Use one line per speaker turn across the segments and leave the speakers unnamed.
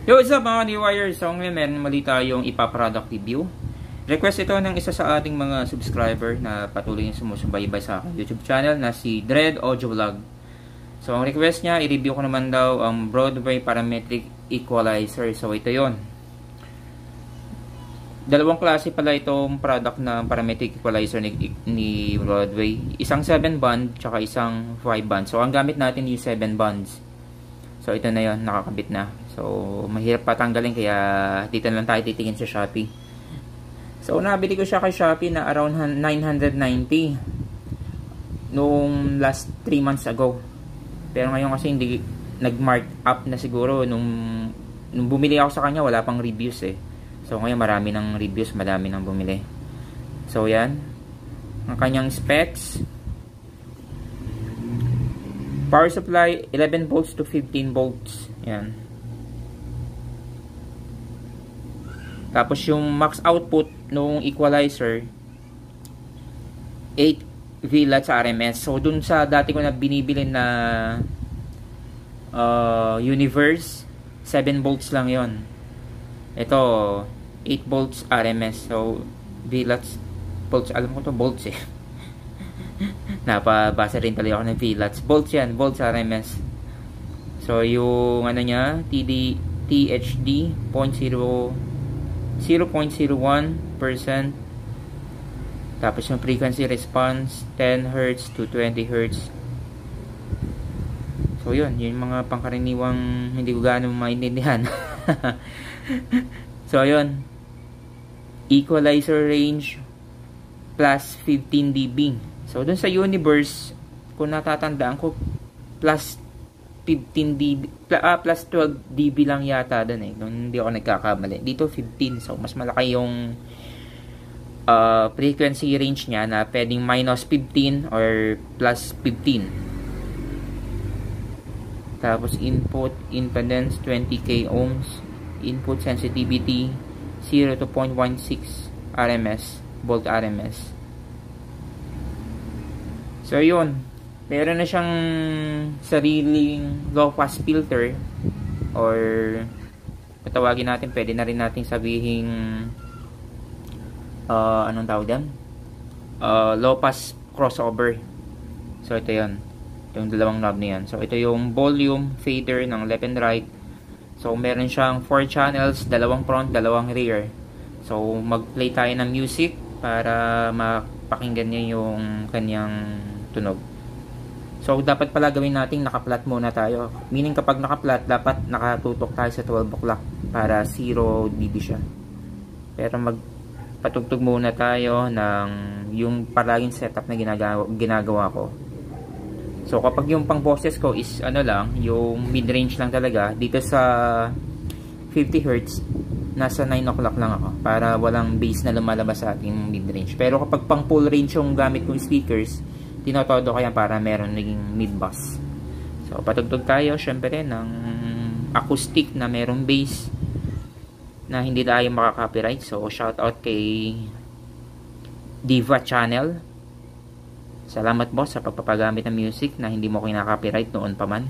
Yo, what's up mga New-Wires? So ngayon meron mali tayong ipa-product review. Request ito ng isa sa ating mga subscriber na patuloy yung sumusubaybay sa aking YouTube channel na si Dread Audio Vlog. So ang request niya, i-review ko naman daw ang Broadway Parametric Equalizer. So ito yon. Dalawang klase pala itong product ng parametric equalizer ni Broadway. Isang 7 band tsaka isang 5 band. So ang gamit natin yung 7 bands. So ito na yon, nakakabit na. So mahirap patanggalin kaya dito lang tayo titingin sa Shopee. So nabili ko siya kay Shopee na around 990 noong last 3 months ago. Pero ngayon kasi hindi nag-mark up na siguro nung bumili ako sa kanya wala pang reviews eh. So ngayon marami ng reviews, madami nang bumili. So yan, ang kanyang specs. Power supply 11 volts to 15 volts. Yan. Tapos yung max output nung equalizer 8 VLUTs RMS. So dun sa dati ko na binibili na Universe 7 volts lang yon. Ito 8 volts RMS. So VLUTs volts, alam ko to volts eh. Napabasa rin talaga ako ng VLUTs. Volts yan, volts RMS. So yung ano niya, THD 0.01%. Tapos yung frequency response 10 Hz to 20 Hz. So yun, yung mga pangkaraniwang hindi ko gaano maintindihan. So yun, equalizer range plus 15 dB. So dun sa Universe, kung natatandaan ko, plus 15 dB, plus 12 dB lang yata dun eh. Doon hindi ako nagkakamali. Dito 15. So mas malaki yung frequency range niya na pwedeng minus 15 or plus 15. Tapos input impedance 20k ohms. Input sensitivity 0 to 0.16 RMS, volt RMS. So yun, meron na siyang sariling low pass filter, or patawagin natin, pwede na rin natin sabihin anong tawag yan? Low pass crossover. So ito yun, yung dalawang knob na yan. So ito yung volume fader ng left and right. So meron siyang 4 channels, dalawang front, dalawang rear. So mag-play tayo ng music para mapakinggan niya yung kanyang tunog. So dapat pala gawin natin naka-flat muna tayo. Meaning kapag naka-flat, dapat nakatutok tayo sa 12 o'clock para 0 dB siya. Pero magpatugtog muna tayo ng yung palaging setup na ginagawa ko. So kapag yung pang boses ko is ano lang, yung mid-range lang talaga, dito sa 50 Hz, nasa 9 o'clock lang ako para walang bass na lumalabas sa ating mid-range. Pero kapag pang full range yung gamit kong speakers, tinotodo kaya para meron naging mid-bass. So patugtog tayo syempre ng acoustic na merong bass na hindi tayo makaka-copyright. So shout out kay Diva Channel. Salamat boss sa pagpapagamit ng music na hindi mo kinaka-copyright noon pa man.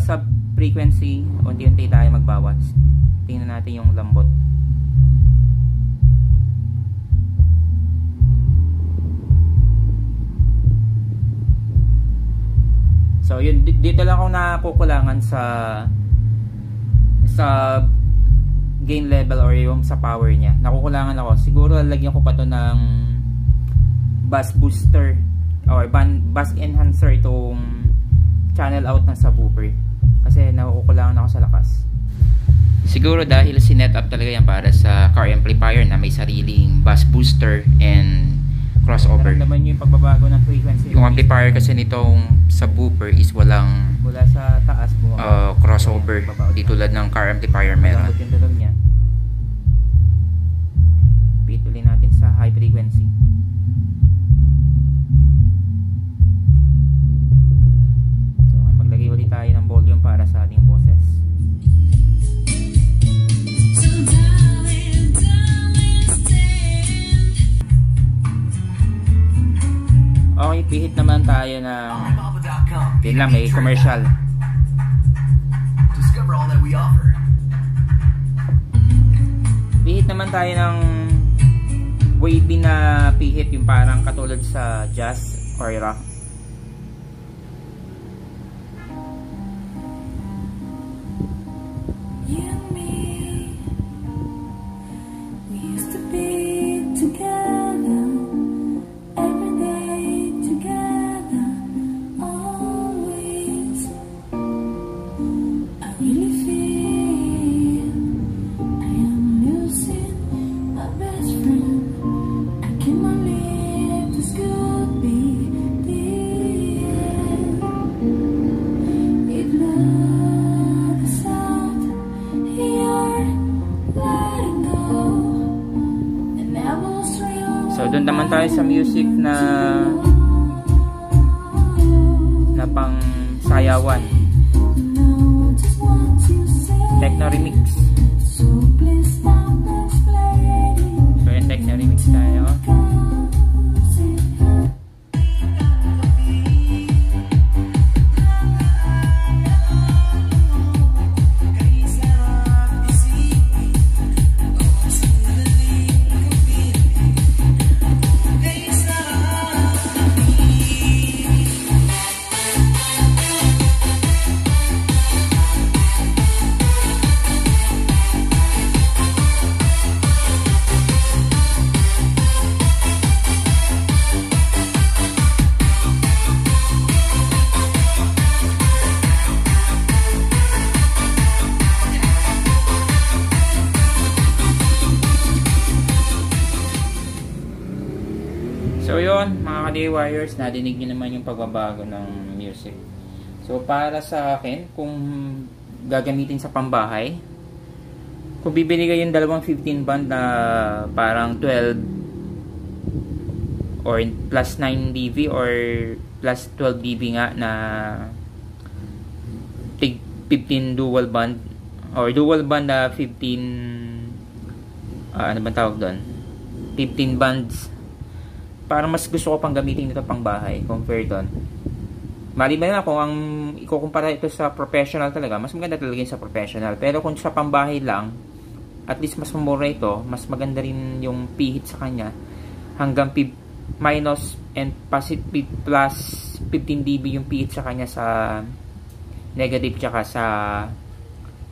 sa frequency, unti-unti tayo magbawas. Tingnan natin yung lambot. So yun, dito lang ako nakukulangan sa gain level or yung sa power niya. Nakukulangan ako. Siguro lalagyan ko pa to ng bass booster or bass enhancer itong channel out ng subwoofer. Kasi nakukulangan ako sa lakas. Siguro dahil sinet up talaga yan para sa car amplifier na may sariling bass booster and crossover. Naman yung pagbabago ng frequency. Yung amplifier kasi nitong subwoofer is walang mula sa taas crossover. Di tulad ng car amplifier meron. Yung tulog niya. Pitulin natin sa high frequency. So maglagay ulit tayo ng volume para sa ating boses. Okay, pihit naman tayo ng yun lang, may commercial. Pihit naman tayo ng wavy na pihit, yung parang katulad sa jazz or rock. So doon naman tayo sa music na pang sayawan. Techno remix. So yung techno remix tayo. So yun, mga ka-DIYers, nadinig nyo naman yung pagbabago ng music. So para sa akin, kung gagamitin sa pambahay, kung bibili kayo yung dalawang 15 band na parang 12 or plus 9 dB or plus 12 dB nga na 15 dual band or dual band na 15 ano ba tawag doon? 15 bands. Parang mas gusto ko pang gamitin nito pang bahay compare doon. Maliban na kung ang ikukumpara ito sa professional talaga, mas maganda talaga yung sa professional. Pero kung sa pambahay lang, at least mas mura ito, mas maganda rin yung pihit sa kanya. Hanggang minus and positive plus 15 dB yung pihit sa kanya sa negative tsaka sa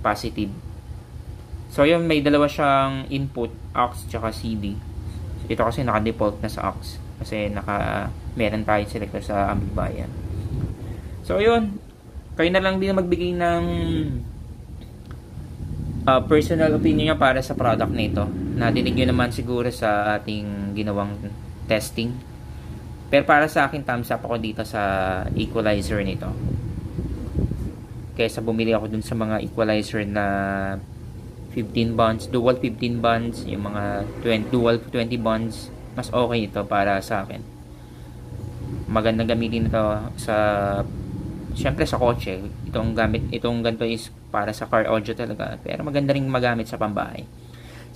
positive. So yun, may dalawa siyang input, aux tsaka CD. Ito kasi naka-default na sa aux. Kasi meron tayong selector sa amplifier. So yun, kayo na lang din magbigay ng personal opinion nyo para sa product na ito. Nadinig nyo naman siguro sa ating ginawang testing. Pero para sa akin, thumbs up ako dito sa equalizer nito. Kaysa bumili ako dun sa mga equalizer na 15 bands, dual 15 bands, yung mga dual 20 bands, mas okay ito para sa akin. Magandang gamitin ito sa, syempre sa kotse. Itong ganito is para sa car audio talaga, pero maganda ring magamit sa pambahay.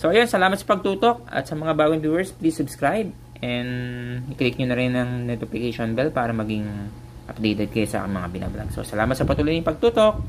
So ayun, salamat sa pagtutok, at sa mga bagong viewers, please subscribe and i-click nyo na rin ang notification bell para maging updated kayo sa mga binablog. So salamat sa patuloy ng pagtutok.